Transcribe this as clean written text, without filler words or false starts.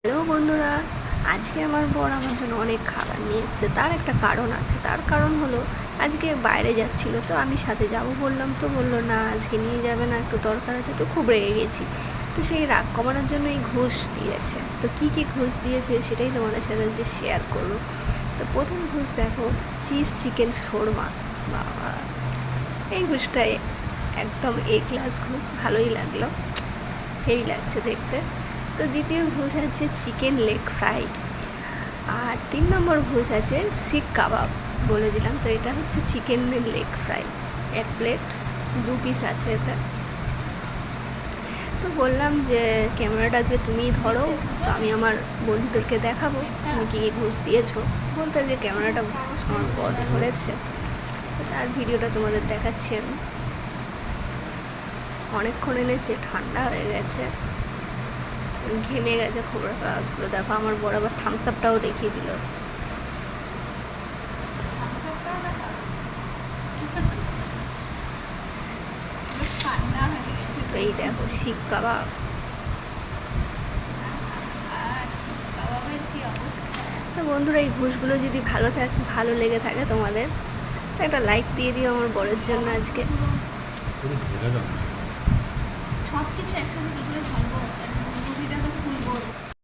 Hello বন্ধুরা, আজকে আমার বর আমার জন্য অনেক খাবার নিয়ে এসেছে। তার একটা কারণ আছে। তার কারণ হলো আজকে বাইরে যাচ্ছিল, তো আমি সাথে যাব বললাম, তো বললো না আজকে নিয়ে যাবে না, একটু দরকার আছে। তো খুব রেগে গেছি। তো সেই রাগ কমানোর জন্য এই ঘুষ দিয়েছে। তো কী কী ঘুষ দিয়েছে সেটাই তোমাদের সাথে যে শেয়ার করবো। তো প্রথম ঘুষ দেখো, চিজ চিকেন শোরমা। বাবা, এই ঘুষটাই একদম এ ক্লাস ঘুষ, ভালোই লাগলো, হেভি লাগছে দেখতে। তো দ্বিতীয় ঘুষ আছে চিকেন লেগ ফ্রাই। আর 3 নম্বর ঘুষ আছে শিক কাবাব। বলে দিলাম, তো এটা হচ্ছে চিকেনের লেগ ফ্রাই, 1 প্লেট, 2 পিস আছে এতে। তো বললাম যে ক্যামেরাটা যে তুমিই ধরো, তো আমি আমার বন্ধুদেরকে দেখাবো তুমি কী কী ঘুষ দিয়েছো। বলতে যে ক্যামেরাটা আমার বর ধরেছে, তো তার ভিডিওটা তোমাদের দেখাচ্ছি আমি। অনেকক্ষণ এনেছে, ঠান্ডা হয়ে গেছে, ঘেমে গেছে খবরের কাগজগুলো। দেখো আমার বড় আবার থামস আপটাও দেখিয়ে দিল। তো এই দেখো শিক কাবাব। তো বন্ধুরা, এই ঘুষগুলো যদি ভালো লেগে থাকে তোমাদের, তো একটা লাইক দিয়ে দিও আমার বরের জন্য আজকে। সব কিছু একসাথে কি করে ভালো